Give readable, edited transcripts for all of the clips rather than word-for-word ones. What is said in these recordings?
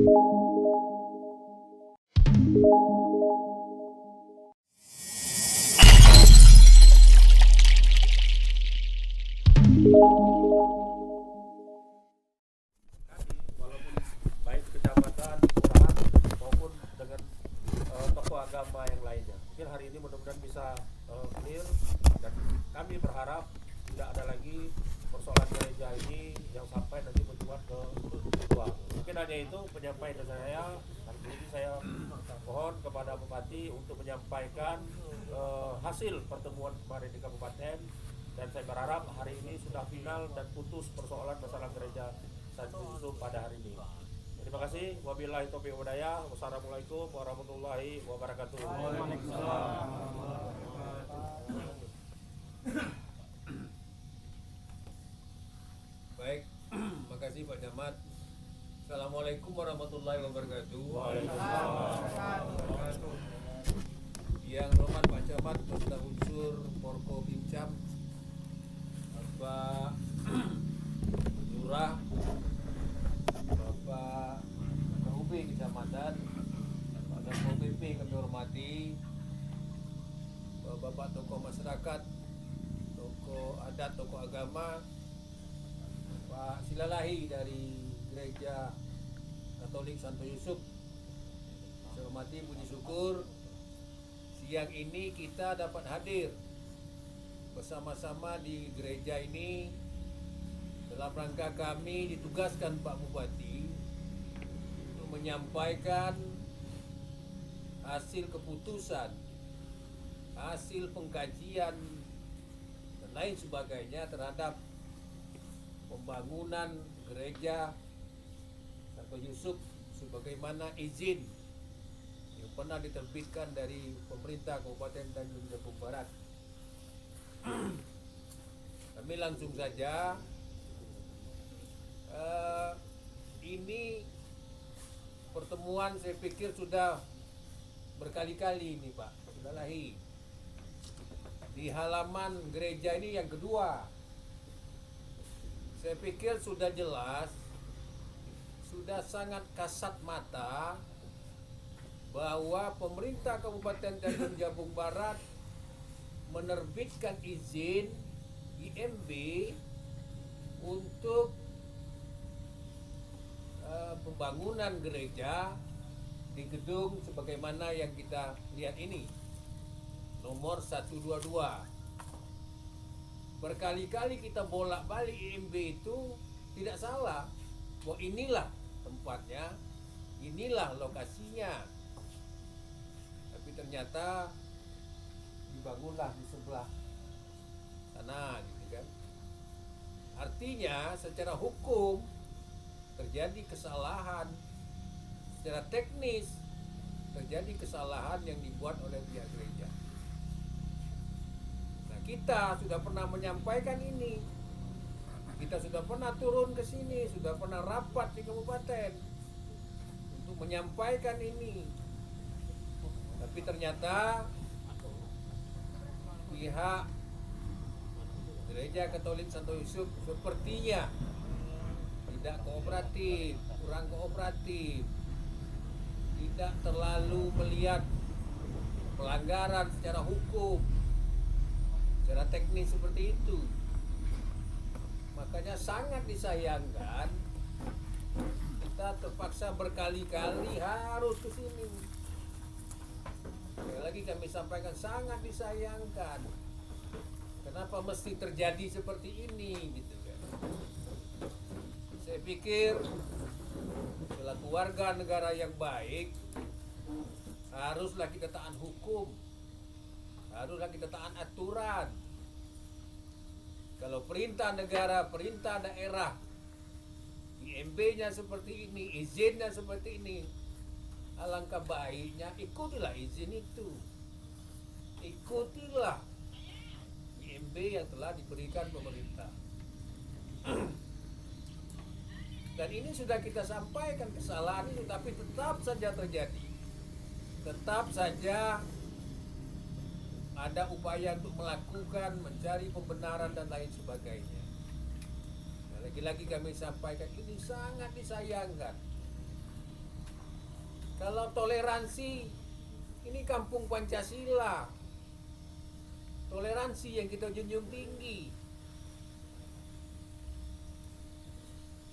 Walaupun baik kecamatan, kelurahan maupun dengan tokoh agama yang lainnya. Mungkin hari ini mudah-mudahan bisa clear, dan kami berharap tidak ada lagi persoalan gereja ini yang sampai nanti mencuat ke spiritual. Mungkin hanya itu penyampaian dari saya. Dan ini saya mohon kepada Bupati untuk menyampaikan hasil pertemuan kemarin di kabupaten, dan saya berharap hari ini sudah final dan putus persoalan masalah gereja Santo Yusuf pada hari ini. Terima kasih. Wabillahi taufiq wal hidayah. Wassalamualaikum warahmatullahi wabarakatuh. Waalaikumsalam. Baik, makasih Pak Camat. Assalamualaikum warahmatullahi wabarakatuh. Waalaikumsalam. Yang hormat Pak Camat beserta unsur Porko Bimcam, Bapak Lurah, Bapak KUB Kecamatan, Pak Satpol PP kami hormati, Bapak tokoh masyarakat, tokoh adat, tokoh agama, Pak Silalahi dari Gereja Katolik Santo Yusuf. Saya hormati, puji syukur siang ini kita dapat hadir bersama-sama di gereja ini dalam rangka kami ditugaskan Pak Bupati untuk menyampaikan hasil keputusan, hasil pengkajian dan lain sebagainya terhadap pembangunan gereja Santo Yusuf sebagaimana izin yang pernah diterbitkan dari pemerintah Kabupaten Tanjung Jabung Barat. Kami langsung saja, ini pertemuan saya pikir sudah berkali-kali ini Pak Silalahi. Di halaman gereja ini yang kedua, saya pikir sudah jelas, sudah sangat kasat mata bahwa pemerintah Kabupaten Tanjung Jabung Barat menerbitkan izin IMB untuk pembangunan gereja di gedung sebagaimana yang kita lihat ini, nomor 122. Berkali-kali kita bolak-balik IMB itu tidak salah, bahwa inilah tempatnya, inilah lokasinya. Tapi ternyata dibangunlah di sebelah sana, gitu kan. Artinya secara hukum terjadi kesalahan, secara teknis terjadi kesalahan yang dibuat oleh pihak gereja. Nah, kita sudah pernah menyampaikan ini. Kita sudah pernah turun ke sini, sudah pernah rapat di kabupaten untuk menyampaikan ini. Tapi ternyata pihak Gereja Katolik Santo Yusuf sepertinya tidak kooperatif, kurang kooperatif, tidak terlalu melihat pelanggaran secara hukum, secara teknis seperti itu. Makanya sangat disayangkan kita terpaksa berkali-kali harus ke sini. Sekali lagi kami sampaikan, sangat disayangkan. Kenapa mesti terjadi seperti ini, gitu kan? Saya pikir selaku warga negara yang baik haruslah kita taat hukum, haruslah kita taat aturan. Kalau perintah negara, perintah daerah, IMB-nya seperti ini, izinnya seperti ini, alangkah baiknya ikutilah izin itu, ikutilah IMB yang telah diberikan pemerintah. Dan ini sudah kita sampaikan kesalahan itu, tapi tetap saja terjadi, tetap saja ada upaya untuk melakukan, mencari pembenaran dan lain sebagainya. Nah, lagi-lagi kami sampaikan ini sangat disayangkan. Kalau toleransi, ini kampung Pancasila. Toleransi yang kita junjung tinggi.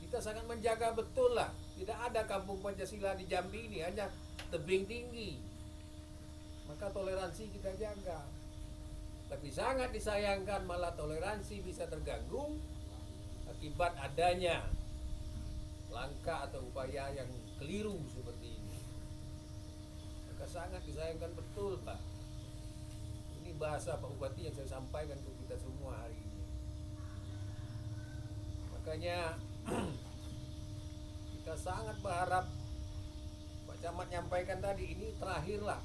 Kita sangat menjaga betul lah. Tidak ada kampung Pancasila di Jambi ini, hanya tebing tinggi. Maka toleransi kita jaga. Tapi sangat disayangkan malah toleransi bisa terganggu akibat adanya langkah atau upaya yang keliru seperti ini. Maka sangat disayangkan betul, Pak. Ini bahasa Pak Bupati yang saya sampaikan ke kita semua hari ini. Makanya kita sangat berharap Pak Camat nyampaikan tadi, ini terakhirlah.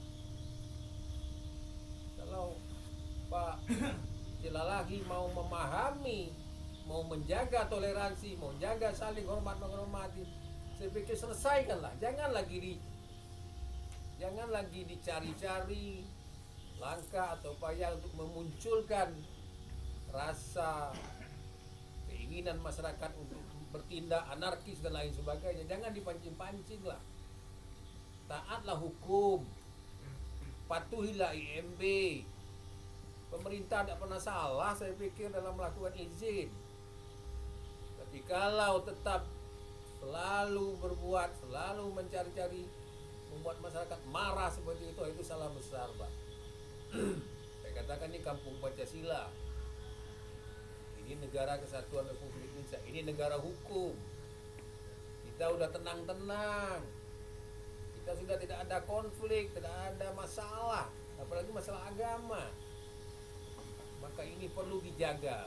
Kalau Pak Silalahi mau memahami, mau menjaga toleransi, mau jaga saling hormat menghormati, saya pikir selesaikanlah. Jangan lagi dicari-cari langkah atau upaya untuk memunculkan rasa keinginan masyarakat untuk bertindak anarkis dan lain sebagainya. Jangan dipancing-pancing lah. Taatlah hukum, patuhilah IMB. Pemerintah tidak pernah salah saya pikir dalam melakukan izin. Tapi kalau tetap selalu berbuat, selalu mencari-cari, membuat masyarakat marah seperti itu salah besar, Pak. Saya katakan ini kampung Pancasila. Ini negara kesatuan Republik Indonesia. Ini negara hukum. Kita udah tenang-tenang. Kita sudah tidak ada konflik, tidak ada masalah, apalagi masalah agama. Maka ini perlu dijaga,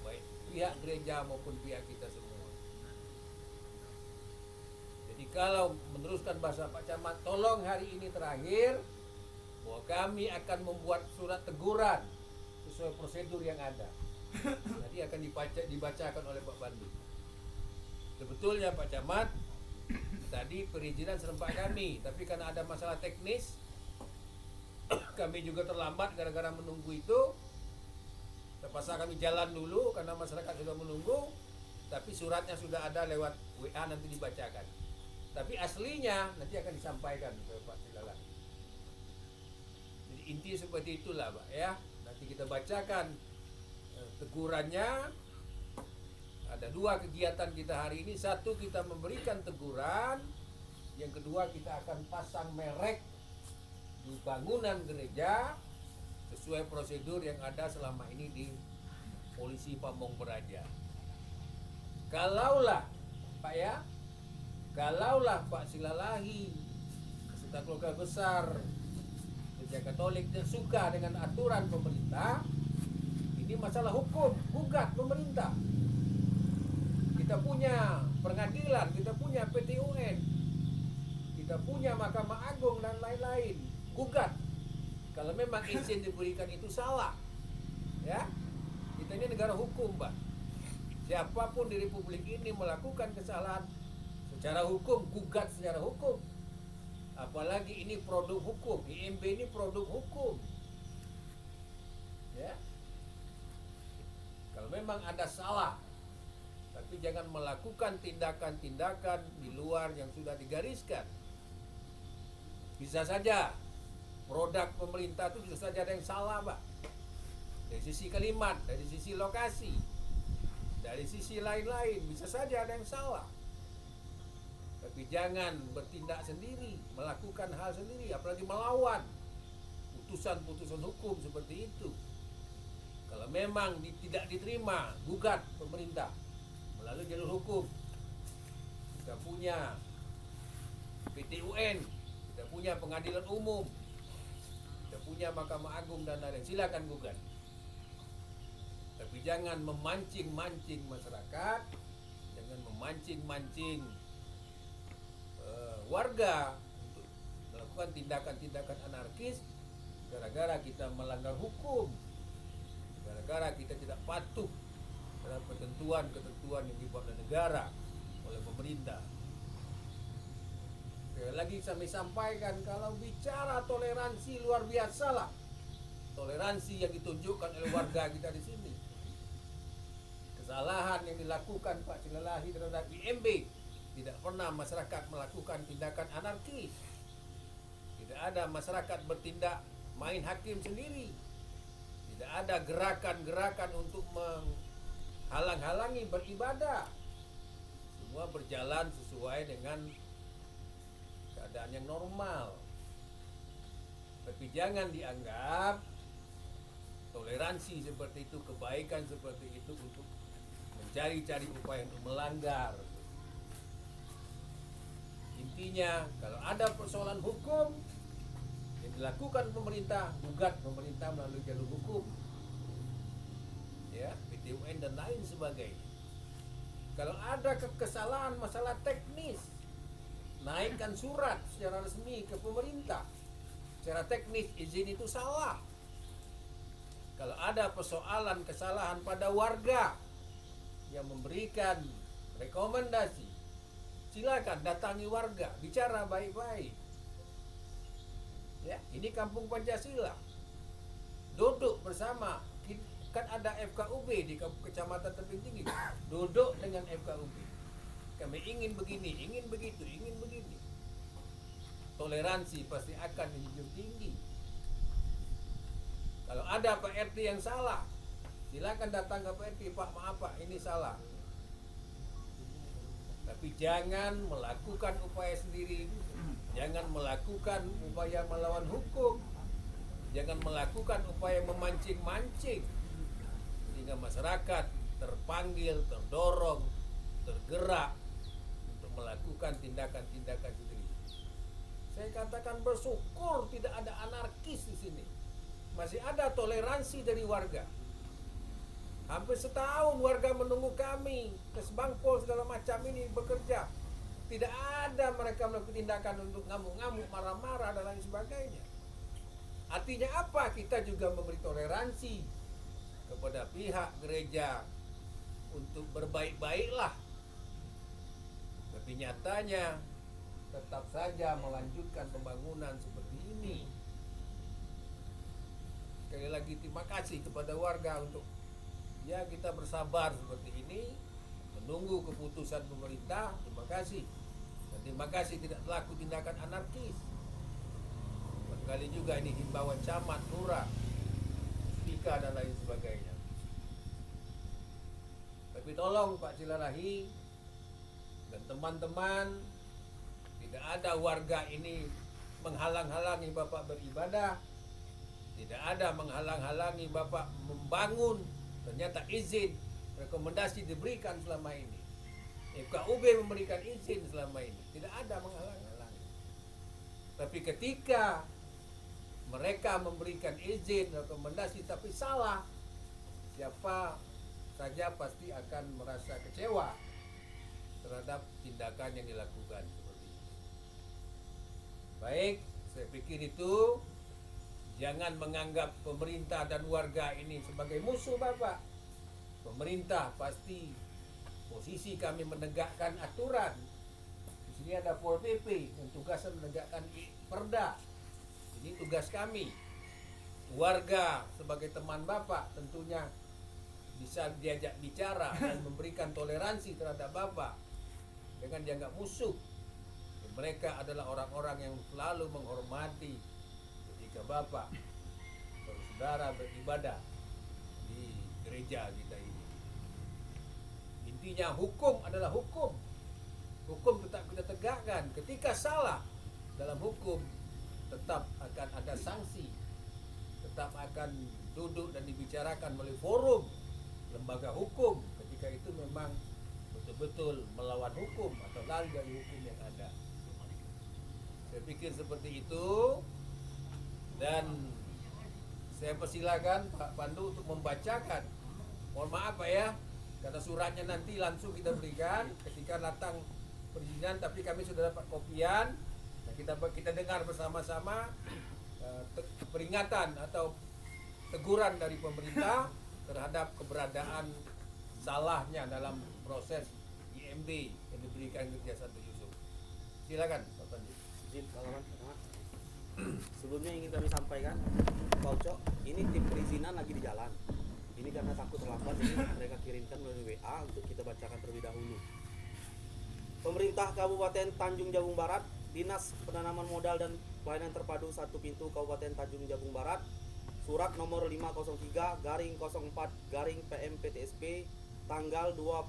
baik pihak gereja maupun pihak kita semua. Jadi kalau meneruskan bahasa Pak Camat, tolong hari ini terakhir, bahwa kami akan membuat surat teguran sesuai prosedur yang ada. Nanti akan dibacakan oleh Pak Bandi. Sebetulnya Pak Camat, tadi perizinan serempak kami, tapi karena ada masalah teknis, kami juga terlambat gara-gara menunggu itu. Terpaksa kami jalan dulu karena masyarakat sudah menunggu, tapi suratnya sudah ada lewat WA, nanti dibacakan. Tapi aslinya nanti akan disampaikan ke Pak Silalahi. Jadi inti seperti itulah, Pak, ya. Nanti kita bacakan tegurannya. Ada dua kegiatan kita hari ini. Satu, kita memberikan teguran. Yang kedua, kita akan pasang merek di bangunan gereja sesuai prosedur yang ada selama ini di Polisi Pamong Praja. Kalaulah Pak, ya, kalaulah Pak Silalahi beserta keluarga besar Gereja Katolik yang suka dengan aturan pemerintah, ini masalah hukum, gugat pemerintah. Kita punya pengadilan, kita punya PT UN, kita punya Mahkamah Agung dan lain-lain. Gugat. Kalau memang izin diberikan itu salah, ya, kita ini negara hukum, Pak. Siapapun di Republik ini melakukan kesalahan secara hukum, gugat secara hukum. Apalagi ini produk hukum, IMB ini produk hukum, ya. Kalau memang ada salah, tapi jangan melakukan tindakan-tindakan di luar yang sudah digariskan. Bisa saja produk pemerintah itu bisa saja ada yang salah, Pak. Dari sisi kalimat, dari sisi lokasi, dari sisi lain-lain, bisa saja ada yang salah. Tapi jangan bertindak sendiri, melakukan hal sendiri, apalagi melawan putusan-putusan hukum seperti itu. Kalau memang tidak diterima, gugat pemerintah melalui jalur hukum. Kita punya PT UN, kita punya pengadilan umum, kita punya Mahkamah Agung dan lain-lain. Silakan gugat. Tapi jangan memancing-mancing masyarakat, jangan memancing-mancing warga untuk melakukan tindakan-tindakan anarkis gara-gara kita melanggar hukum, gara-gara kita tidak patuh terhadap ketentuan-ketentuan yang dibuat oleh negara, oleh pemerintah. Sekali lagi kami sampaikan, kalau bicara toleransi luar biasa lah toleransi yang ditunjukkan oleh warga kita di sini. Kesalahan yang dilakukan Pak Silalahi terhadap IMB Tidak pernah masyarakat melakukan tindakan anarkis. Tidak ada masyarakat bertindak main hakim sendiri. Tidak ada gerakan-gerakan untuk menghalang-halangi beribadah. Semua berjalan sesuai dengan keadaan yang normal. Tapi jangan dianggap toleransi seperti itu, kebaikan seperti itu untuk mencari-cari upaya untuk melanggar. Intinya, kalau ada persoalan hukum yang dilakukan pemerintah, gugat pemerintah melalui jalur hukum, ya, PT UN dan lain sebagainya. Kalau ada kesalahan masalah teknis, naikkan surat secara resmi ke pemerintah. Secara teknis izin itu salah. Kalau ada persoalan kesalahan pada warga yang memberikan rekomendasi, silakan datangi warga, bicara baik-baik. Ya, ini kampung Pancasila. Duduk bersama. Kan ada FKUB di kecamatan Tebing Tinggi. Duduk dengan FKUB. Kami ingin begini, ingin begitu, ingin begini. Toleransi pasti akan dijunjung tinggi. Kalau ada Pak RT yang salah, silakan datang ke Pak RT, Pak maaf Pak, ini salah. Tapi jangan melakukan upaya sendiri, jangan melakukan upaya melawan hukum, jangan melakukan upaya memancing-mancing, sehingga masyarakat terpanggil, terdorong, tergerak untuk melakukan tindakan-tindakan sendiri. Saya katakan bersyukur tidak ada anarkis di sini, masih ada toleransi dari warga. Hampir setahun warga menunggu kami, Kesbangpol segala macam ini bekerja. Tidak ada mereka melakukan tindakan untuk ngamuk-ngamuk, marah-marah dan lain sebagainya. Artinya apa? Kita juga memberi toleransi kepada pihak gereja untuk berbaik-baiklah. Tapi nyatanya tetap saja melanjutkan pembangunan seperti ini. Sekali lagi terima kasih kepada warga untuk ya kita bersabar seperti ini, menunggu keputusan pemerintah. Terima kasih. Dan terima kasih tidak pelaku tindakan anarkis. Barangkali juga ini himbauan camat, lurah, spika dan lain sebagainya. Tapi tolong Pak Silalahi dan teman-teman, tidak ada warga ini menghalang-halangi Bapak beribadah. Tidak ada menghalang-halangi Bapak membangun. Ternyata izin, rekomendasi diberikan selama ini. FKUB memberikan izin selama ini. Tidak ada menghalang-halangi. Tapi ketika mereka memberikan izin, rekomendasi tapi salah, siapa saja pasti akan merasa kecewa terhadap tindakan yang dilakukan seperti itu. Baik, saya pikir itu. Jangan menganggap pemerintah dan warga ini sebagai musuh Bapak. Pemerintah pasti posisi kami menegakkan aturan. Di sini ada Pol PP yang tugasnya menegakkan perda. Ini tugas kami. Warga sebagai teman Bapak tentunya bisa diajak bicara dan memberikan toleransi terhadap Bapak. Jangan dianggap musuh. Mereka adalah orang-orang yang selalu menghormati ketika Bapak saudara beribadah di gereja kita ini. Intinya hukum adalah hukum. Hukum tetap kita tegakkan. Ketika salah dalam hukum, tetap akan ada sanksi. Tetap akan duduk dan dibicarakan melalui forum lembaga hukum ketika itu memang betul-betul melawan hukum atau lari dari hukum yang ada. Saya pikir seperti itu. Dan saya persilakan Pak Pandu untuk membacakan. Mohon maaf Pak ya, karena suratnya nanti langsung kita berikan ketika datang perizinan, tapi kami sudah dapat kopian. Nah, kita dengar bersama-sama peringatan atau teguran dari pemerintah terhadap keberadaan salahnya dalam proses IMB yang diberikan Gereja Santo Yusuf. Silakan Pak Pandu. Izin kawan pertama. Sebelumnya ingin kami sampaikan, Pak Ucok, ini tim perizinan lagi di jalan. Ini karena takut terlambat, ini mereka kirimkan melalui WA untuk kita bacakan terlebih dahulu. Pemerintah Kabupaten Tanjung Jabung Barat, Dinas Penanaman Modal dan Pelayanan Terpadu 1 Pintu Kabupaten Tanjung Jabung Barat, surat nomor 503/14/PMPTSP tanggal 18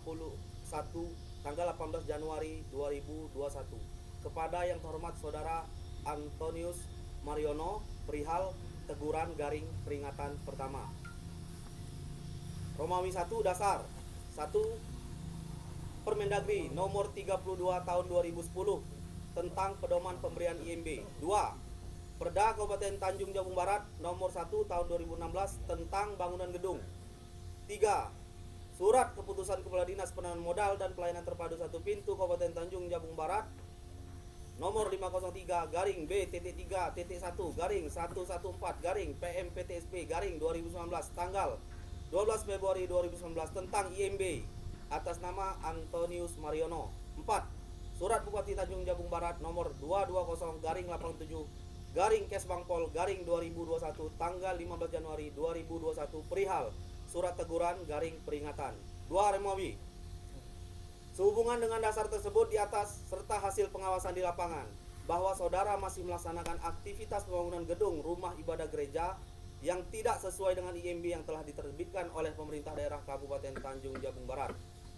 Januari 2021 kepada yang terhormat Saudara Antonius Mariono perihal teguran garing peringatan pertama. Romawi 1 dasar 1 Permendagri nomor 32 tahun 2010 tentang pedoman pemberian IMB. 2. Perda Kabupaten Tanjung Jabung Barat nomor 1 tahun 2016 tentang bangunan gedung. 3. Surat keputusan Kepala Dinas Penanaman Modal dan Pelayanan Terpadu 1 Pintu Kabupaten Tanjung Jabung Barat nomor 503/B-3-1-114/PMPTSP-2019 tanggal 12 Februari 2019 tentang IMB atas nama Antonius Mariono. 4. Surat Bupati Tanjung Jabung Barat nomor 220/87/Kesbangpol/2021 tanggal 15 Januari 2021 perihal surat teguran garing peringatan. 2. Remawi. Sehubungan dengan dasar tersebut di atas serta hasil pengawasan di lapangan bahwa saudara masih melaksanakan aktivitas pembangunan gedung rumah ibadah gereja yang tidak sesuai dengan IMB yang telah diterbitkan oleh pemerintah daerah Kabupaten Tanjung Jabung Barat.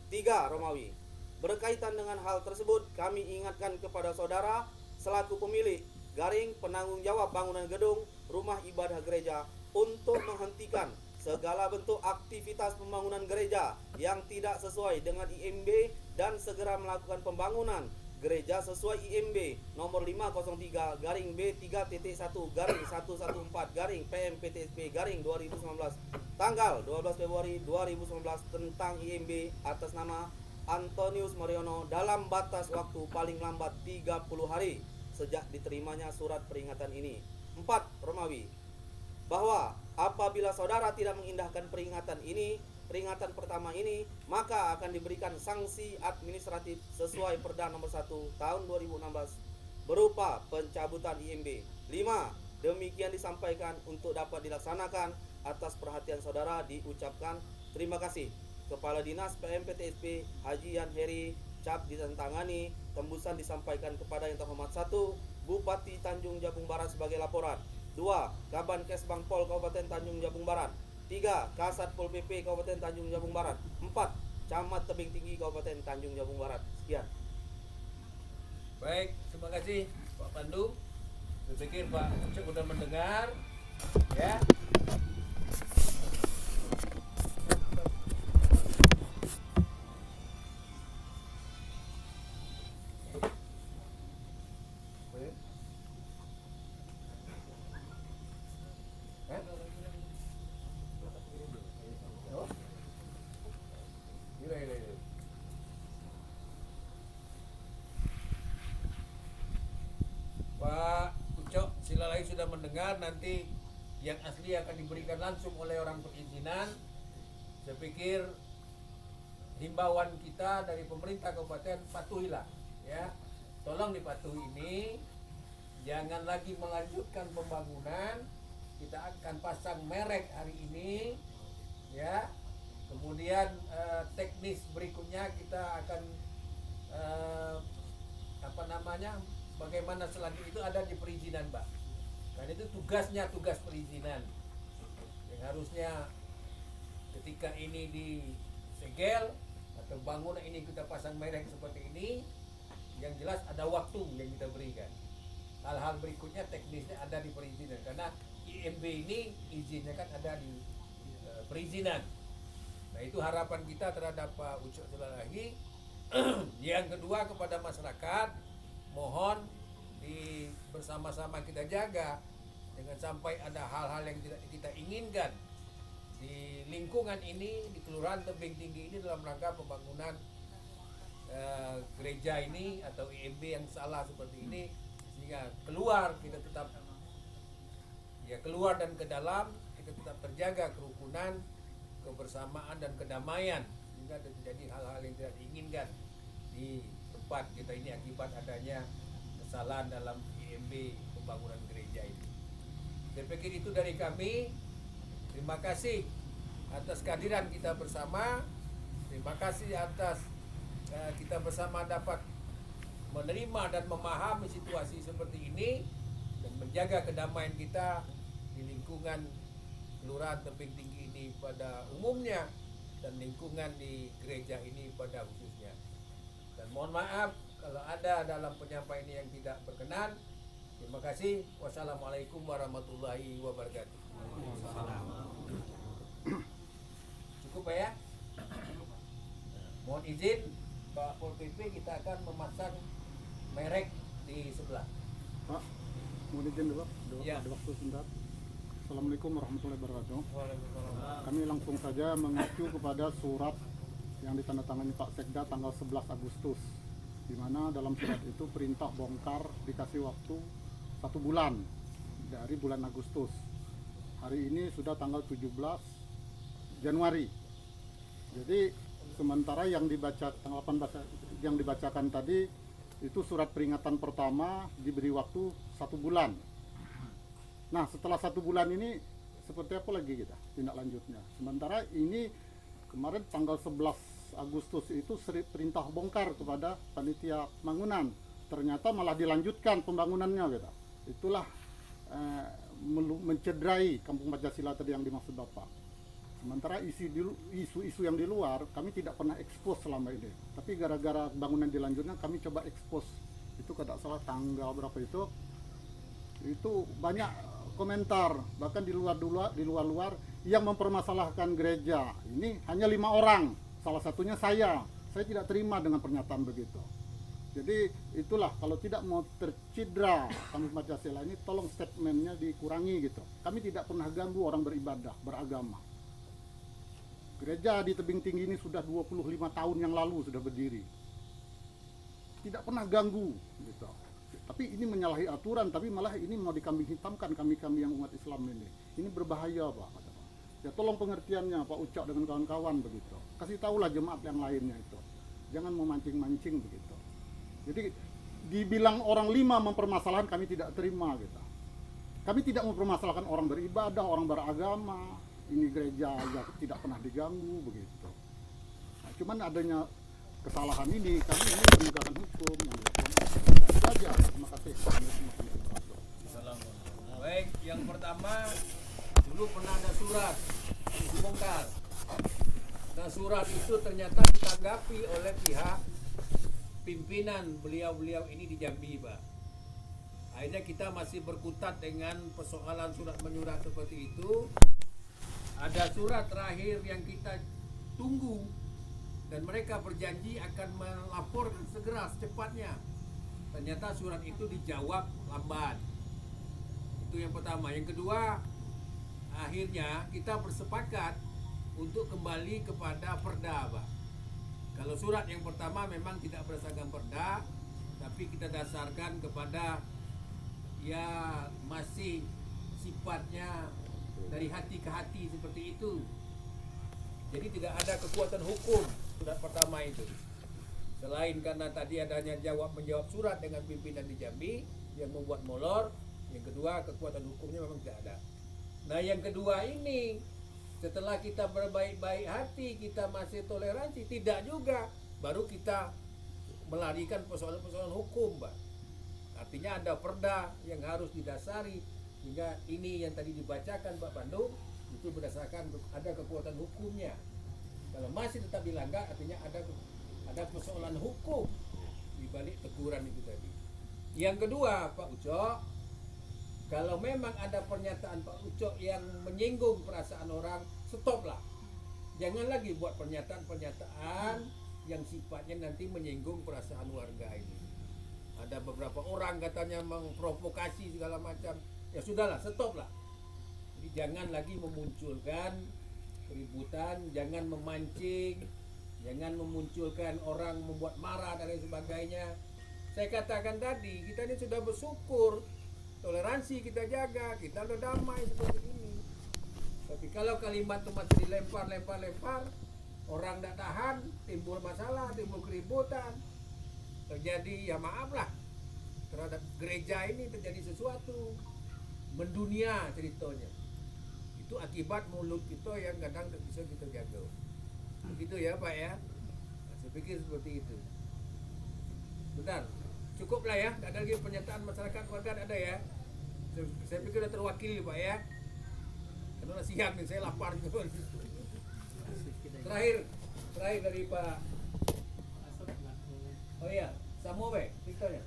3. Romawi. Berkaitan dengan hal tersebut, kami ingatkan kepada saudara selaku pemilik garing penanggung jawab bangunan gedung rumah ibadah gereja untuk menghentikan segala bentuk aktivitas pembangunan gereja yang tidak sesuai dengan IMB dan segera melakukan pembangunan gereja sesuai IMB nomor 503/B-1-114/PMPTSP-2019 tanggal 12 Februari 2019 tentang IMB atas nama Antonius Mariono dalam batas waktu paling lambat 30 hari sejak diterimanya surat peringatan ini. 4. Romawi. Bahwa apabila saudara tidak mengindahkan peringatan pertama ini, maka akan diberikan sanksi administratif sesuai Perda nomor 1 tahun 2016 berupa pencabutan IMB. 5. Demikian disampaikan untuk dapat dilaksanakan. Atas perhatian saudara diucapkan terima kasih. Kepala Dinas PMPTSP Haji Yan Heri, cap ditantangani, tembusan disampaikan kepada yang terhormat 1. Bupati Tanjung Jabung Barat sebagai laporan. 2. Kaban Kesbangpol Kabupaten Tanjung Jabung Barat. 3. Kasat Pol PP Kabupaten Tanjung Jabung Barat. 4. Camat Tebing Tinggi Kabupaten Tanjung Jabung Barat. Sekian. Baik, terima kasih Pak Pandu. Saya pikir Pak Ucok sudah mendengar, ya. Pak Ucok Silalai sudah mendengar, nanti yang asli akan diberikan langsung oleh orang perizinan. Saya pikir himbauan kita dari pemerintah kabupaten patuhilah, ya. Tolong dipatuhi ini, jangan lagi melanjutkan pembangunan. Kita akan pasang merek hari ini, ya. Kemudian teknis berikutnya kita akan bagaimana selanjutnya itu ada di perizinan, Pak. Karena itu tugas perizinan. Yang harusnya ketika ini disegel atau bangunan ini kita pasang merek seperti ini, yang jelas ada waktu yang kita berikan. Hal-hal berikutnya teknisnya ada di perizinan, karena IMB ini izinnya kan ada di perizinan. Nah, itu harapan kita terhadap Pak Ucok Silalai. Yang kedua, kepada masyarakat, mohon bersama-sama kita jaga jangan sampai ada hal-hal yang tidak kita inginkan di lingkungan ini, di Kelurahan Tebing Tinggi ini dalam rangka pembangunan gereja ini atau IMB yang salah seperti ini, sehingga keluar dan ke dalam kita tetap terjaga kerukunan, kebersamaan dan kedamaian, sehingga tidak terjadi hal-hal yang tidak diinginkan di tempat kita ini akibat adanya kesalahan dalam IMB pembangunan gereja ini. Saya pikir itu dari kami. Terima kasih atas kehadiran kita bersama. Terima kasih atas kita bersama dapat menerima dan memahami situasi seperti ini dan menjaga kedamaian kita di lingkungan Kelurahan Tebing Tinggi ini pada umumnya dan lingkungan di gereja ini pada khususnya. Dan mohon maaf kalau ada dalam penyampaian ini yang tidak berkenan. Terima kasih. Wassalamualaikum warahmatullahi wabarakatuh. Cukup Pak ya? Mohon izin Pak Pol PP, kita akan memasang merek di sebelah. Pak, mau izin dulu, Ya. ada waktu sebentar. Assalamualaikum warahmatullahi wabarakatuh. Kami langsung saja mengacu kepada surat yang ditandatangani Pak Sekda tanggal 11 Agustus, di mana dalam surat itu perintah bongkar dikasih waktu 1 bulan dari bulan Agustus. Hari ini sudah tanggal 17 Januari. Jadi sementara yang dibaca tanggal 18 yang dibacakan tadi itu surat peringatan pertama diberi waktu 1 bulan. Nah, setelah 1 bulan ini seperti apa lagi kita tindak lanjutnya? Sementara ini kemarin tanggal 11 Agustus itu perintah bongkar kepada panitia bangunan. Ternyata malah dilanjutkan pembangunannya gitu. Itulah mencederai Kampung Pancasila tadi yang dimaksud Bapak. Sementara isu-isu yang di luar kami tidak pernah ekspos selama ini. Tapi gara-gara bangunan dilanjutkan kami coba ekspos. Itu tidak salah tanggal berapa itu banyak komentar, bahkan di luar yang mempermasalahkan gereja. Ini hanya 5 orang, salah satunya saya tidak terima dengan pernyataan begitu. Jadi itulah, kalau tidak mau tercidra Kampung Pancasila ini, tolong statementnya dikurangi gitu. Kami tidak pernah ganggu orang beribadah, beragama. Gereja di Tebing Tinggi ini sudah 25 tahun yang lalu sudah berdiri, tidak pernah ganggu gitu. Tapi ini menyalahi aturan, tapi malah ini mau dikambing hitamkan kami yang umat Islam ini. Ini berbahaya Pak. Ya tolong pengertiannya Pak Ucok dengan kawan-kawan begitu. Kasih tahulah jemaat yang lainnya itu. Jangan memancing-mancing begitu. Jadi dibilang orang 5 mempermasalahkan, kami tidak terima gitu. Kami tidak mempermasalahkan orang beribadah, orang beragama. Ini gereja ya tidak pernah diganggu begitu. Nah, cuman adanya kesalahan ini, kami ini penegakan hukum yang dilakukan saja. Terima kasih. Baik, yang pertama dulu pernah ada surat dibongkar. Nah, surat itu ternyata ditanggapi oleh pihak pimpinan beliau ini di Jambi, Pak. Akhirnya kita masih berkutat dengan persoalan surat menyurat seperti itu. Ada surat terakhir yang kita tunggu dan mereka berjanji akan melaporkan segera secepatnya. Ternyata surat itu dijawab lambat. Itu yang pertama. Yang kedua, akhirnya kita bersepakat untuk kembali kepada perda, Pak. Kalau surat yang pertama memang tidak berdasarkan perda, tapi kita dasarkan kepada ya masih sifatnya dari hati ke hati seperti itu. Jadi tidak ada kekuatan hukum surat pertama itu. Selain karena tadi adanya menjawab surat dengan pimpinan di Jambi yang membuat molor, yang kedua kekuatan hukumnya memang tidak ada. Nah, yang kedua ini setelah kita berbaik-baik hati, kita masih toleransi, tidak juga, baru kita melarikan persoalan-persoalan hukum, Pak. Artinya ada perda yang harus didasari, hingga ini yang tadi dibacakan Pak Pandu itu berdasarkan ada kekuatan hukumnya. Kalau masih tetap dilanggar, artinya ada persoalan hukum di balik teguran itu tadi. Yang kedua, Pak Ucok, kalau memang ada pernyataan Pak Ucok yang menyinggung perasaan orang, stoplah. Jangan lagi buat pernyataan-pernyataan yang sifatnya nanti menyinggung perasaan warga ini. Ada beberapa orang katanya memprovokasi segala macam. Ya sudahlah, stoplah. Jadi jangan lagi memunculkan keributan, jangan memancing, jangan memunculkan orang membuat marah dan lain sebagainya. Saya katakan tadi, kita ini sudah bersyukur, toleransi kita jaga, kita udah damai seperti ini. Tapi kalau kalimat itu masih dilempar, orang tidak tahan, timbul masalah, timbul keributan, terjadi, ya maaflah, terhadap gereja ini terjadi sesuatu, mendunia ceritanya. Itu akibat mulut kita yang kadang tak bisa kita jaga. Begitu ya Pak ya. Nah, saya pikir seperti itu. Bentar, Cukup lah ya, tidak ada lagi pernyataan masyarakat warga, ada ya. Saya pikir sudah terwakili Pak ya. Karena siang nih, saya lapar juga. Terakhir dari Pak. Oh iya, Samo be, Victornya.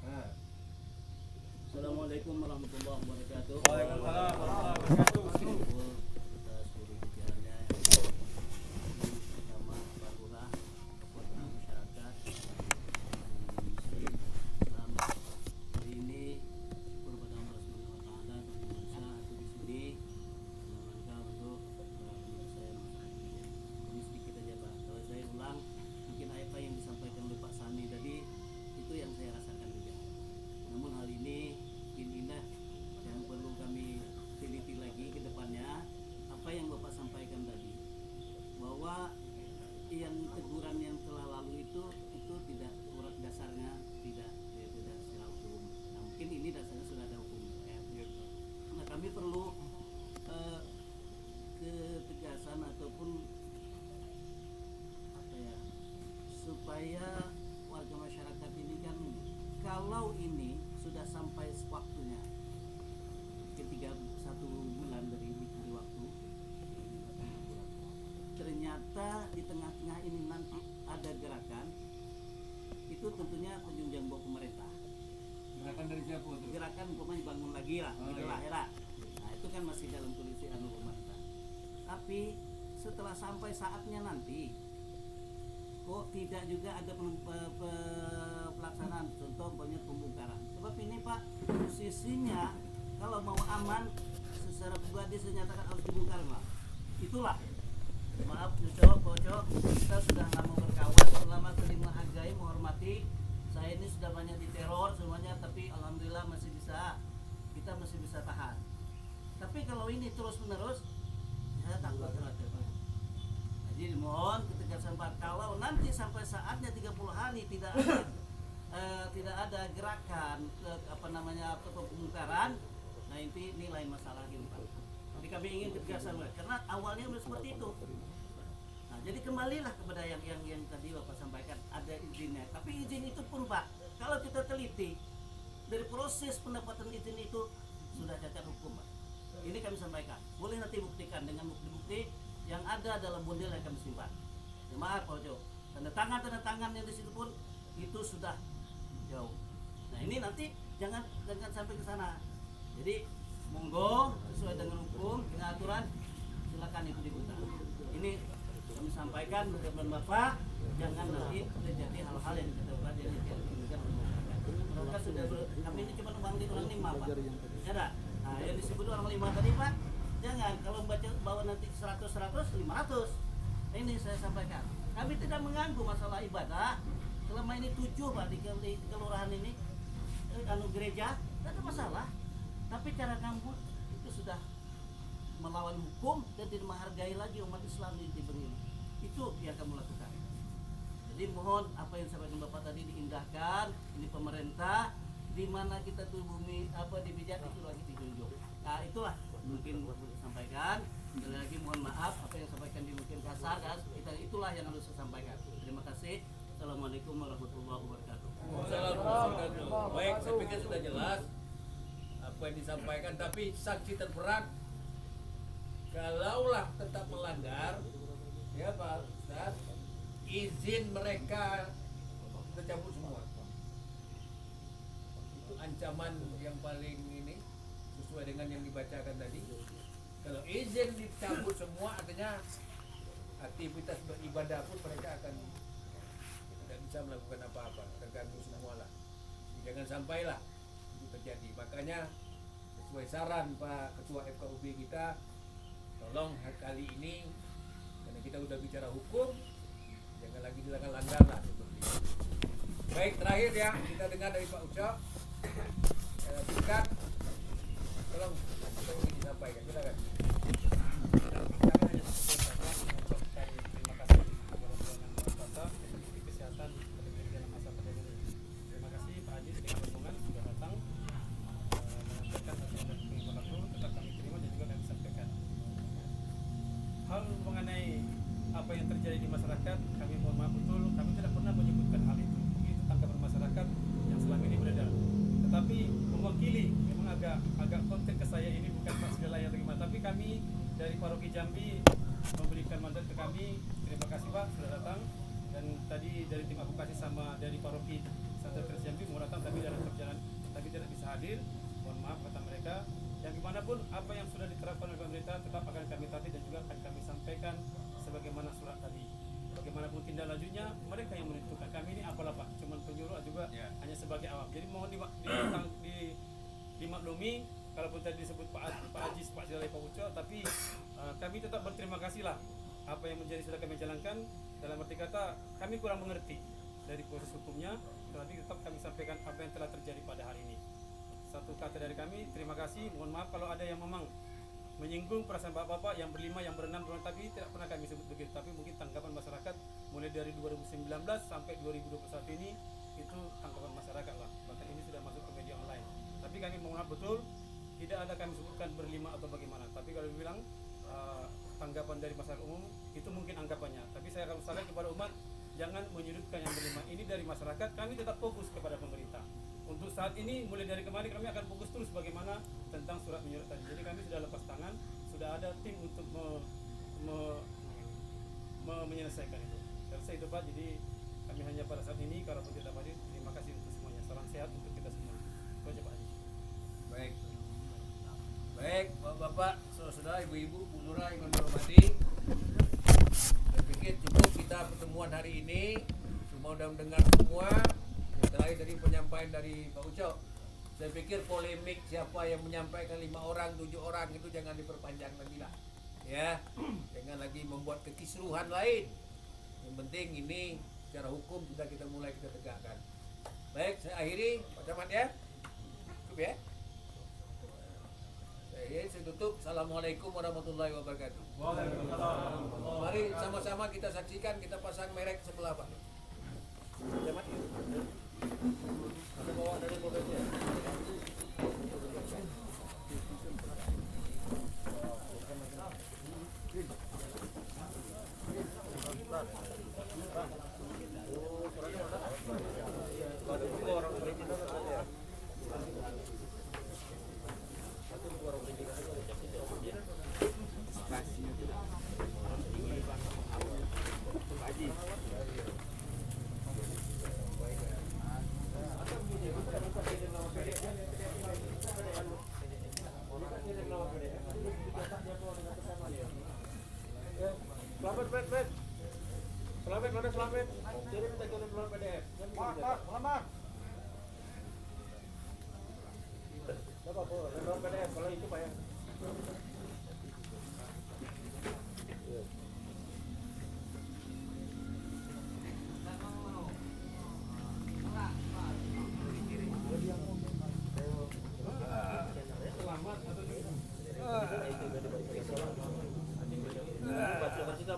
Nah. Assalamualaikum warahmatullahi wabarakatuh. Waalaikumsalam warahmatullahi wabarakatuh. Atas pembicaranya pertama Pak Lurah, kepada masyarakat Muslim Islam hari ini, syukur pada Allah Subhanahu wa taala telah bisa aku di sini dalam rangka untuk saya ini sedikit aja Pak. Kalau saya ulang mungkin apa yang disampaikan oleh Pak Sani tadi itu yang saya rasakan juga. Namun hal ini mungkin yang perlu kami teliti lagi ke depannya, apa yang Bapak sampaikan tadi, bahwa yang teguran yang telah lalu itu tidak dasarnya tidak secara hukum. Nah, mungkin ini dasarnya sudah ada hukum ya. Nah, kami perlu ketegasan ataupun apa ya, supaya warga masyarakat ini kan, kalau ini sudah sampai waktunya ketika 1 bulan dari waktu, ternyata di tengah-tengah ini nanti ada gerakan, itu tentunya tanggung jawab pemerintah. Gerakan dari siapa itu? Gerakan umpamanya bangun lagi lah, itulah era. Nah itu kan masih dalam kondisi pemerintah. Tapi setelah sampai saatnya nanti, kok tidak juga ada pelaksanaan, contoh banyak pembongkaran. Sebab ini Pak, posisinya kalau mau aman secara pribadi saya nyatakan harus dibongkar Pak. Itulah, maaf Pocok, kita sudah lama berkawan, selama saling menghargai, menghormati. Saya ini sudah banyak diteror semuanya, tapi alhamdulillah kita masih bisa tahan. Tapi kalau ini terus menerus, saya takut berat ya Pak. Jadi mohon ketegasan Pak, kalau nanti sampai saatnya 30 hari tidak ada gerakan pembongkaran, nah ini lain masalah ini Pak. Jadi kami ingin ketegasan Pak, karena awalnya seperti itu. Nah, jadi kembalilah kepada yang tadi Bapak sampaikan, ada izinnya. Tapi izin itu pun Pak, kalau kita teliti dari proses pendapatan izin itu sudah cacat hukum Pak. Ini kami sampaikan, boleh nanti buktikan dengan bukti-bukti yang ada dalam model yang kami simpan. Ya, maaf Pak Ojo, tanda tangan yang di situ pun itu sudah jauh. Nah ini nanti jangan sampai ke sana. Jadi monggo sesuai dengan hukum, dengan aturan, silakan itu dibuka. Ini kami sampaikan kepada Bapak, jangan nanti terjadi hal-hal yang kita buat yang diinginkan oleh masyarakat. Mereka sudah kami ini cuma bangun orang 5 Pak. Ya dah. Nah yang disebut orang 5 tadi Pak, jangan kalau bawa nanti 100, 500. Ini saya sampaikan. Kami tidak mengganggu masalah ibadah. Selama ini 7 Pak di kelurahan ini, gereja, tidak ada masalah. Tapi cara kamu itu sudah melawan hukum dan tidak menghargai lagi umat Islam di Timur. Itu yang kamu lakukan. Jadi mohon apa yang sampaikan Bapak tadi diindahkan. Ini pemerintah, di mana kita tuh bumi dipijak itu lagi dijunjung. Nah itulah mungkin sampaikan. Sekali lagi mohon maaf apa yang sampaikan di mungkin kasar, itulah yang harus saya sampaikan. Terima kasih. Assalamualaikum warahmatullahi wabarakatuh. Assalamualaikum. Baik, saya pikir sudah jelas apa yang disampaikan, tapi sanksi terberat kalaulah tetap melanggar, ya Pak Ustaz, izin mereka tercabut semua. Itu ancaman yang paling ini sesuai dengan yang dibacakan tadi. Kalau izin dicabut semua, artinya aktivitas beribadah pun mereka akan tidak bisa melakukan apa-apa, terganggu semua lah. Jangan sampailah itu terjadi. Makanya sesuai saran Pak Ketua FKUB kita, tolong kali ini karena kita udah bicara hukum, jangan lagi dilanggar lah seperti itu. Baik, terakhir ya kita dengar dari Pak Ucok. Singkat, tolong disampaikan. Silakan. Hal mengenai apa yang terjadi di masyarakat, kami mohon maaf tapi kami dari Paroki Jambi memberikan mandat ke kami. Terima kasih Pak sudah datang, dan tadi dari tim advokasi sama dari Paroki Santa Teresa Jambi mau datang tapi dalam perjalanan tapi tidak bisa hadir. Mohon maaf kata mereka. Yang gimana pun apa yang sudah diterapkan oleh pemerintah tetap akan kami taati dan juga akan kami sampaikan sebagaimana surat tadi. Bagaimanapun tindak lanjutnya mereka yang menentukan. Kami ini apalah Pak, cuman penyuluh juga hanya sebagai awam. Jadi mohon dimaklumi kalaupun tadi disebut Pak Ajis, Pak Jalai, Pak Uco, tapi kami tetap berterima kasih lah apa yang menjadi sudah kami jalankan. Dalam arti kata kami kurang mengerti dari proses hukumnya, tapi tetap kami sampaikan apa yang telah terjadi pada hari ini. Satu kata dari kami, terima kasih. Mohon maaf kalau ada yang memang menyinggung perasaan bapak-bapak yang berlima, yang berenam, tapi tidak pernah kami sebut begitu. Tapi mungkin tanggapan masyarakat mulai dari 2019 sampai 2021 ini itu tanggapan masyarakat lah. Bahkan ini sudah masuk ke media online. Tapi kami mohon maaf betul, tidak ada kami sebutkan berlima atau bagaimana. Tapi kalau dibilang tanggapan dari masyarakat umum itu mungkin anggapannya. Tapi saya akan usahakan kepada umat jangan menyudutkan yang berlima. Ini dari masyarakat, kami tetap fokus kepada pemerintah. Untuk saat ini mulai dari kemarin kami akan fokus terus bagaimana tentang surat menyurat tadi. Jadi kami sudah lepas tangan, sudah ada tim untuk menyelesaikan itu. Selesai itu Pak. Jadi kami hanya pada saat ini kalaupun tidak hadir, terima kasih untuk semuanya. Salam sehat untuk kita semua. Itu aja Pak Haji. Baik. Baik, Bapak, saudara, ibu-ibu, Bu Lurah yang kami hormati. Saya pikir cukup kita pertemuan hari ini. Cuma sudah mendengar semua. Yang terakhir dari penyampaian dari Pak Uco. Saya pikir polemik siapa yang menyampaikan 5 orang, 7 orang itu jangan diperpanjang lagi lah. Ya, jangan lagi membuat kekisruhan lain. Yang penting ini secara hukum sudah kita mulai kita tegakkan. Baik, saya akhiri Pak Camat ya. Cukup ya. Saya tutup. Assalamualaikum warahmatullahi wabarakatuh. Waalaikumsalam. Mari sama-sama kita saksikan, kita pasang merek sebelah Pak. Camat. Ada bawa dari mobilnya. Selamat, mana selamat? Jadi kita kirim keluar PDF. Selamat. Dapat keluar PDF kalau itu Pak ya.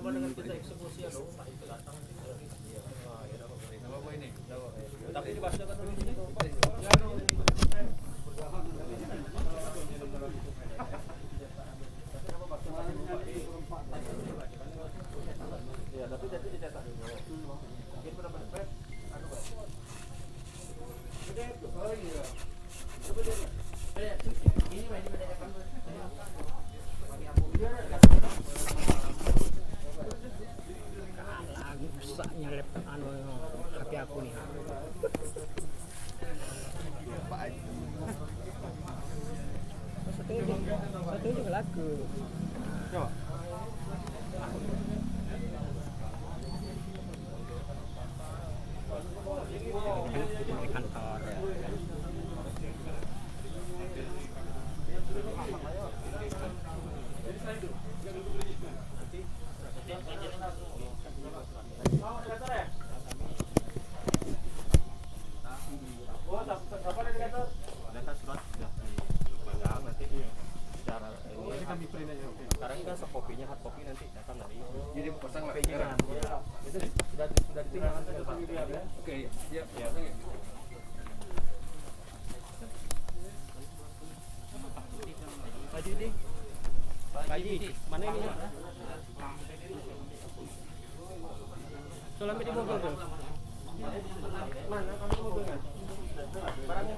Dengan kita eksekusi ya dong, itu datang. Apa ini? Tapi dibacakan dulu di situ. Ya, tapi jadi dicetak dulu. Mungkin benar-benar anu Pak. Oh iya. Coba dia. Ini Pak, ini beda kan. Rusaknya laptop HP aku nih. Satu juga laku. Coba. Di kantor ya. Sekarang kan kopinya hard copy nanti datang dari Jadi pasang penyiaran. Itu sudah ditinggalkan sudah Pak. Oke, siap. Ya. Pak Judi. Pak Haji, mana ini? Selamat di mobil tuh. Mana kamu mobil kan? Barangnya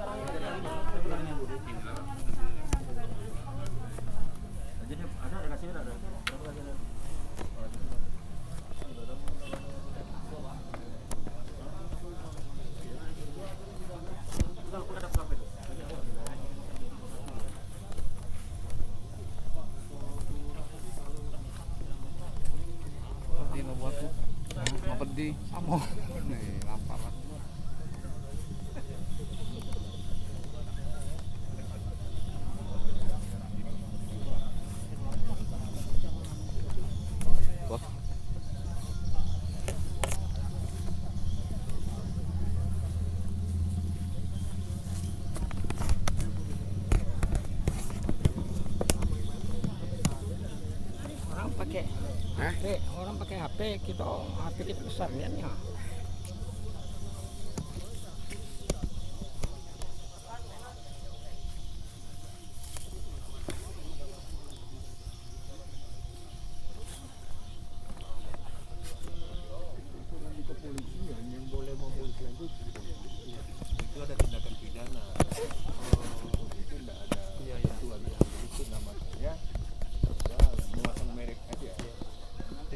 Orang pakai HP kita besar lihatnya.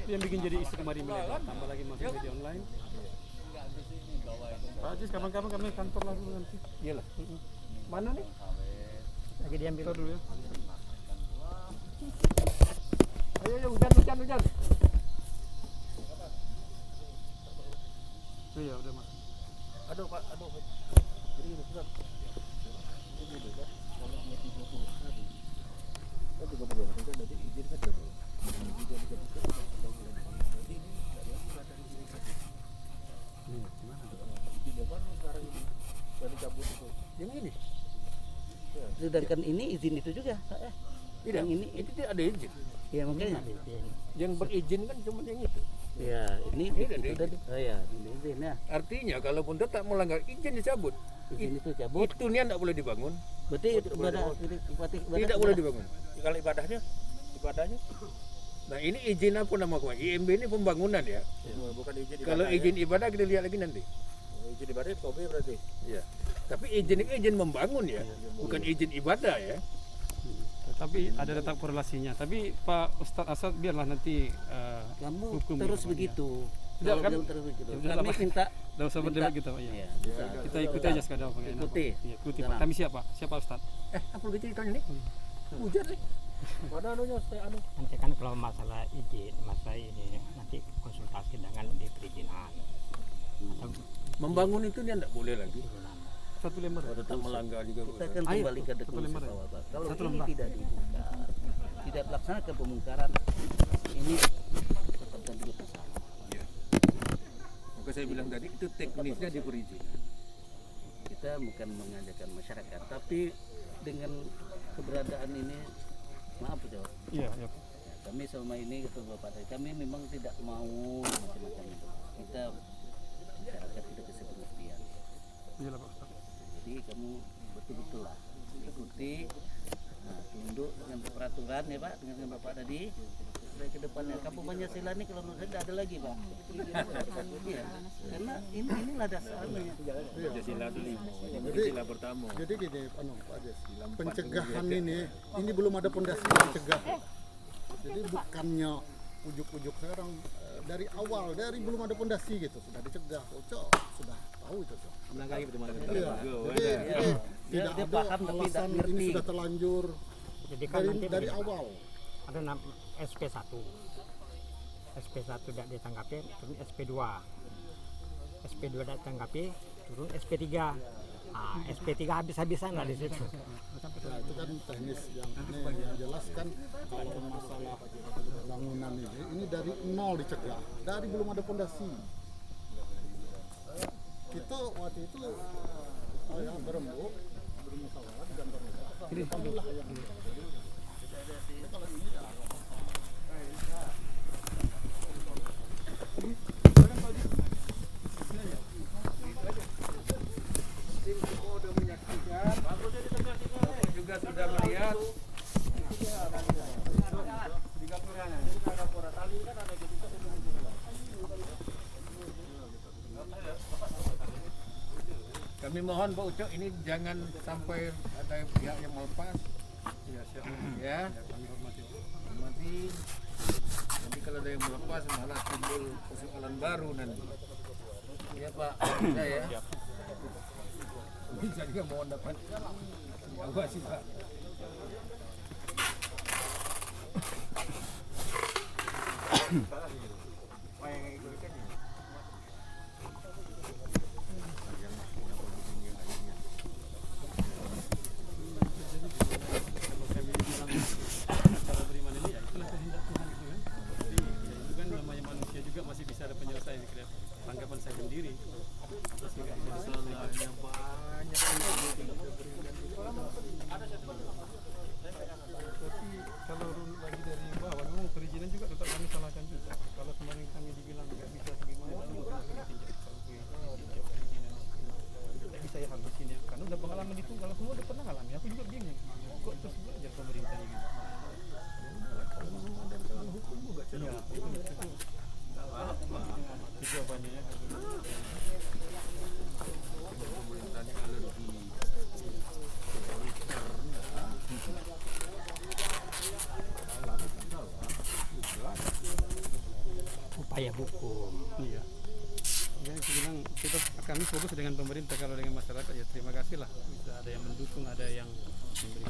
Itu yang bikin jadi isu kemarin melebar, tambah lagi masuk media online. Pak Ajis, kapan-kapan kami kantor lah dulu nanti. Iyalah. Mana nih? Lagi diambil Dulu ya. Ayo hujan. Iya, udah mas. Aduh Pak, aduh. Jadi ini Ustaz. Ini juga kalau punya 30 hari. Kan 30 hari kan jadi izin kan double. Yang ini. Sedangkan ini izin itu juga. Tidak, Yang ini itu tidak ada izin. ya makanya. Yang berizin kan cuma yang itu. Ya, ini Ini itu ada tadi. Oh ya, ini izin ya. Artinya kalaupun tetap melanggar izin dicabut. Izin itu cabut. Itu niat tidak boleh dibangun. Berarti ibadah Tidak boleh dibangun. Kalau ibadahnya Nah ini izin apa nama kawan? IMB ini pembangunan ya. bukan izin ibadah. Kalau izin ibadah kita lihat lagi nanti. Izin ibadah itu kopi berarti. Ya. Tapi izin ini izin membangun ya, bukan izin ibadah ya. Tapi ada letak korelasinya. Tapi Pak Ustadz Asad biarlah nanti kamu hukum terus ya, Pak, begitu. Tidak, Kalau kan? belum terus begitu. Tidak, Kami Pak. minta Tidak usah berdebat kita Pak ya. ya, bisa. Kita ikuti aja sekadar Pak. Ikuti. Iya, ikuti Tenang. Pak. Kami siap Pak. Siapa Ustadz? Apa begitu ceritanya nih? Hujan nih. Mana anunya anu. Nanti kan kalau masalah izin, masalah ini nanti konsultasi dengan di perizinan. Atau Membangun itu dia tidak boleh lagi. Satu lembar. Kalau tetap melanggar juga. Kita akan Ayo, kembali ke satu dokumen lembar ya? awal, Pak. Kalau Satu ini lembar. tidak dibongkar, tidak dilaksanakan pembongkaran, ini tetap dan juga masalah. Ya. Maka saya bilang tadi itu teknisnya di perizinan. Kita bukan mengajarkan masyarakat, tapi dengan keberadaan ini, maaf ya, Iya, iya. kami selama ini kata Bapak tadi, kami memang tidak mau macam-macam itu. Kita masyarakat tidak bisa pengertian. Iyalah Pak Ustadz. Jadi kamu betul-betul lah ikuti, nah, tunduk dengan peraturan ya Pak, dengan Bapak tadi. Supaya ke depannya kampung Pancasila ini kalau menurut saya tidak ada lagi Pak. Iya, karena inilah dasarnya. Pancasila itu lima. Jadi- Pancasila pertama. Jadi gini, Pak Des, pencegahan ini belum ada pondasi mencegah. Jadi bukannya ujuk-ujuk sekarang dari awal, dari belum ada pondasi gitu sudah dicegah. Cocok, sudah tahu cocok. Melanggar gitu mana. Iya. Jadi tidak Dia ada paham tapi tidak alasan ngerti. ini sudah terlanjur jadi kan nanti dari begini, awal. ada SP1. SP1 tidak ditanggapi, turun SP2. SP2 tidak ditanggapi, turun SP3. Nah, SP3 habis-habisan lah di situ. Nah, itu kan teknis yang jelas kan kalau masalah bangunan ini dari nol dicegah, dari belum ada pondasi. Kita waktu itu berembuk bermusyawarah di kantor desa. Itulah yang jadi kalau ini ya, Juga sudah melihat kami mohon Pak Ucok ini jangan sampai ada pihak yang melepas Iya, siap. ya. Kami hormati. ini. Nanti kalau ada yang melepas malah timbul persoalan baru nanti. Ya Pak, bisa ya. Bisa juga mohon dapat diawasi Pak. Kalau beriman ini ya itulah kehendak Tuhan itu kan. Jadi ya itu kan namanya manusia juga masih bisa ada penyelesaian gitu ya. Tanggapan saya sendiri. Masalahnya banyak. Tapi kalau runut lagi dari bawah memang perizinan juga tetap kami salahkan juga. Kalau kemarin kami dibilang nggak bisa bagaimana kami tinjau perizinan. Tidak bisa ya harus ini karena udah pengalaman itu kalau semua udah pernah alami. Aku juga bingung. Kok terus belajar pemerintah gitu. Ada kesalahan hukum juga. Iya, itu jawabannya ya. Pemerintahnya alergi. Upaya hukum. Iya. Ya, saya bilang kita kami fokus dengan pemerintah, kalau dengan masyarakat ya terima kasih lah. Bisa ada yang mendukung, ada yang memberi.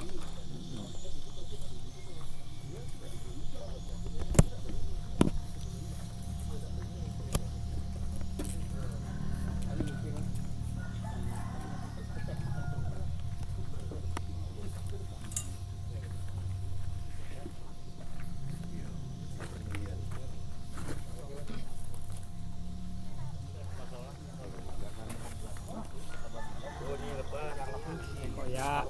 Oh ya.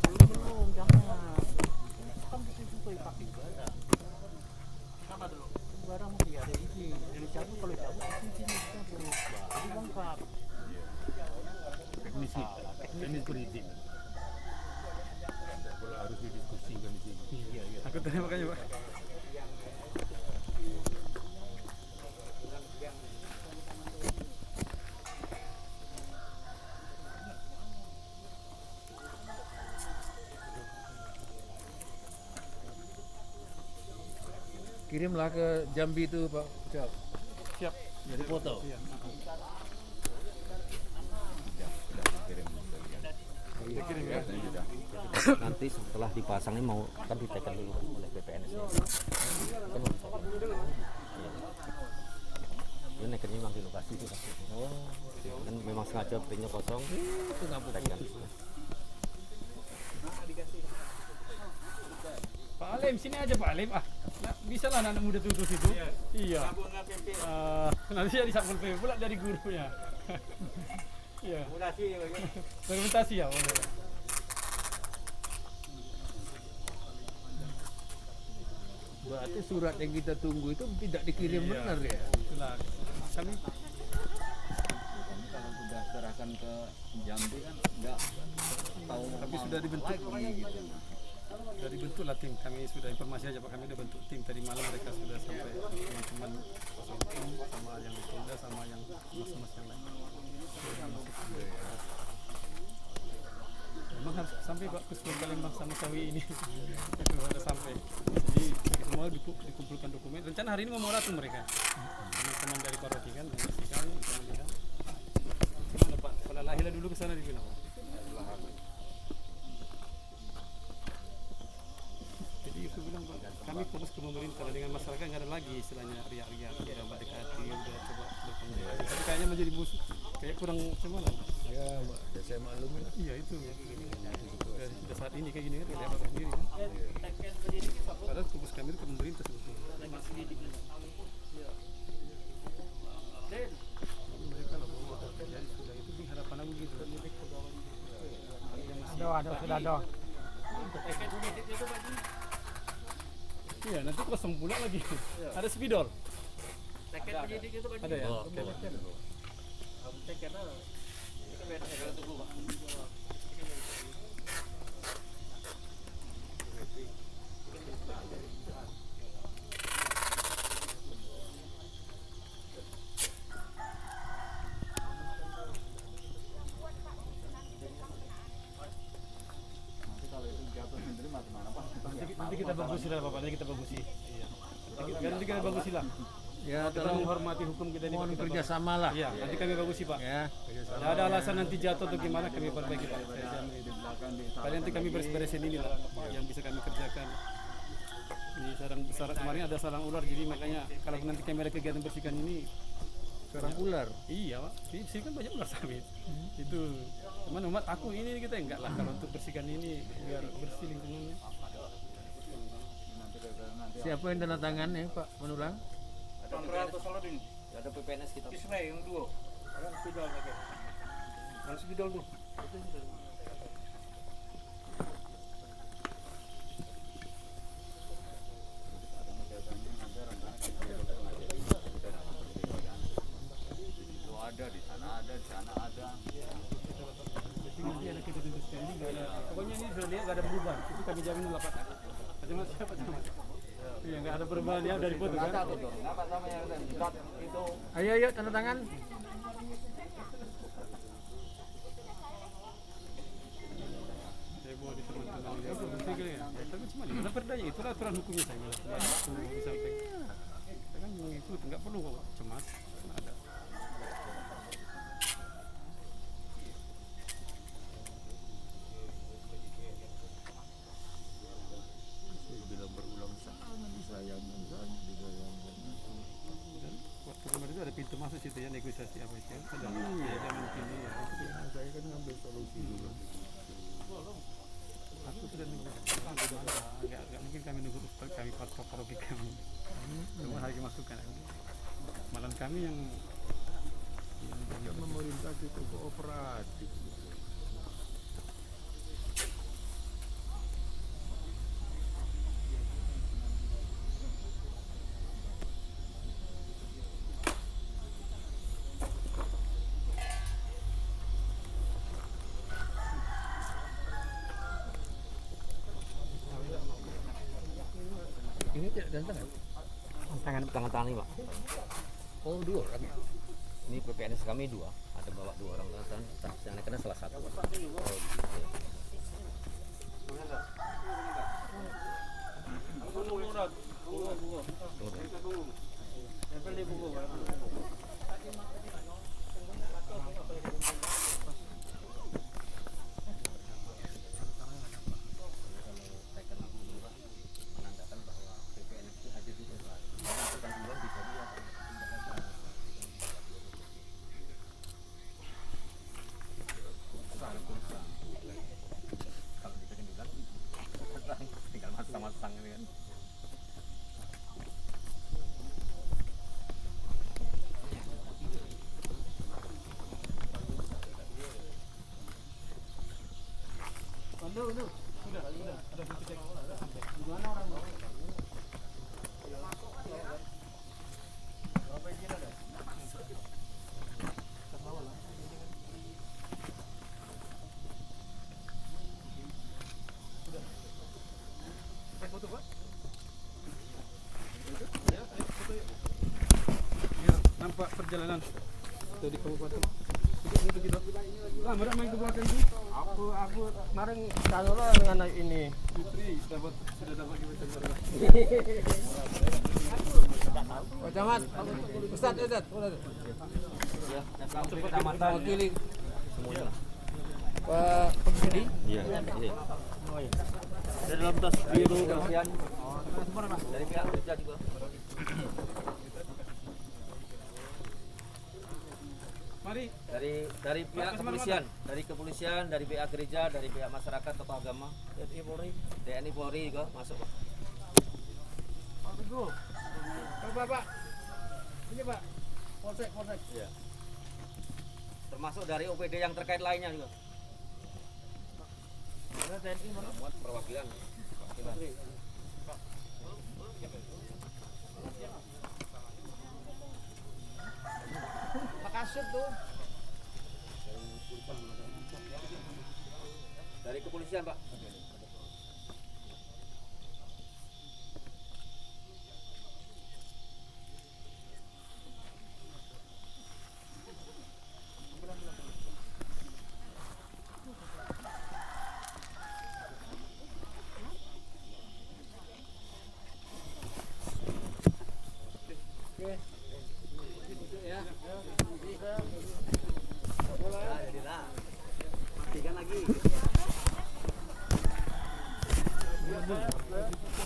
Barang mesti ada izin. Dari cabut kalau cabut izin cabut. Jadi lengkap. Teknis berizin. Harus didiskusikan di sini. Iya. Aku tanya makanya Pak. Kirimlah ke Jambi itu Pak Ucap. Siap. Jadi foto. Iya. Kirim ya. Nanti setelah dipasang ini mau kan ditekan dulu oleh PPNS kan mau ditekan. Ini nekennya memang di lokasi itu kan. Oh, kan memang sengaja printnya kosong. Itu nggak Tekan. Pak Alim, sini aja Pak Alim. Nah, bisa lah anak muda tutus itu. Iya. Nanti saya disabun PP pula dari gurunya. Iya. Dokumentasi ya. Boleh. Berarti surat yang kita tunggu itu tidak dikirim benar ya? Itulah. Kami Kalau sudah serahkan ke Jambi kan nggak tahu tapi mau sudah dibentuk lagi gitu. Sudah dibentuk lah tim, kami sudah informasi aja Pak, kami sudah bentuk tim tadi malam, mereka sudah sampai teman-teman tim sama yang di Polda sama yang mas-mas yang lain. Memang harus sampai Pak ke Sekolah Palembang sama Sawi ini itu harus sampai. Jadi semua dikumpulkan dokumen. Rencana hari ini mau moratorium mereka. Teman-teman dari Paroki kan menyaksikan, melihat. Gimana Pak? Kalau lahirlah dulu ke sana dibilang. Jadi aku bilang Pak, kami fokus ke pemerintah dengan masyarakat nggak ada lagi istilahnya riak-riak, udah mendekati, udah coba berkomunikasi. Tapi kayaknya menjadi musuh, kayak kurang gimana? Ya, Pak, saya maklumin. Iya itu. Sudah saat ini kayak gini kan, lihat sendiri kan. Padahal fokus kami itu ke pemerintah sebetulnya. Mereka lah bahwa terjadi sudah itu harapan aku gitu. Sudah ada. Iya, nanti kosong pula lagi. Ada spidol. Ada ya. Nanti kalau itu jatuh sendiri gimana Pak? Nanti kita bagusin lah Bapak, nanti kita bagusin. Iya. Kan nanti kami bagusi lah. Ya, Kita tolong menghormati hukum kita ini. mohon Pak. kerjasama lah. Iya, nanti kami bagusi Pak. Ya, Tidak ada alasan nanti jatuh atau gimana kami perbaiki Pak. Saya jamin itu. Paling nanti kami beres-beresin ini lah yang bisa kami kerjakan. Ini sarang kemarin ada sarang ular, jadi makanya kalau nanti kami ada kegiatan bersihkan ini sarang ular. iya Pak, di sini kan banyak ular sawit. Itu cuman umat takut ini kita enggak lah kalau untuk bersihkan ini biar bersih lingkungannya. Siapa yang tanda tangan ya Pak Manulang? Ada PPNS kita. yang dua. Ada spidol pakai. Mana spidol tuh? Ada di sana ada. Nanti ada kegiatan bersihkan ini enggak ada. Pokoknya ini sudah lihat enggak ada perubahan. Itu kami jamin dulu Pak. Macam siapa sama? Iya enggak ada perubahan ya dari foto kan. Ayo tanda tangan. Saya bawa di teman-teman ini. Itu penting kan ya. Tapi cuma mana berdaya itulah aturan hukumnya saya bilang. Itu disampaikan. Kita kan mengikut enggak perlu kok cemas. Kan ada. Bila berulang sangat disayangkan. Waktu kemarin itu ada pintu masuk situ ya, negosiasi apa itu. Ada mungkin ya. Saya kan ngambil solusi dulu. Aku sudah negosiasi. Enggak mungkin kami nunggu ustaz kami patok paroki kami. Semua hari masukan. Malam kami yang Pemerintah itu kooperatif. Ini tidak tanda tangan. Tangan ini Pak. Oh, 2 orang. Ini PPNS kami 2. Ada bawa 2 orang tangan. Saya kena salah satu. Oh, gitu. Tinggal masang-masang ini kan. Sudah ada pintu cek. Gimana orang Pak? Berapa izin ada? Foto Pak? Ya, nampak perjalanan dari kabupaten. Gitu. Lama dah main ke belakang tu. Aku kemarin kalau dengan ini. Putri sudah dapat kita. Pak Camat, Ustadz. Ya, langsung kecamatan Wakili. semuanya. Pak Budi. Iya. Oh iya. Dari dalam tas biru kebersihan. Dari pihak kerja juga. Mari. Dari pihak kepolisian, dari pihak gereja, dari pihak masyarakat, tokoh agama, TNI Polri juga masuk. Pak. Ini Pak. Polsek. Iya. Termasuk dari OPD yang terkait lainnya juga. Ada TNI mana? Muat perwakilan. Pak Kasut tuh. Dari kepolisian, Pak. Abu.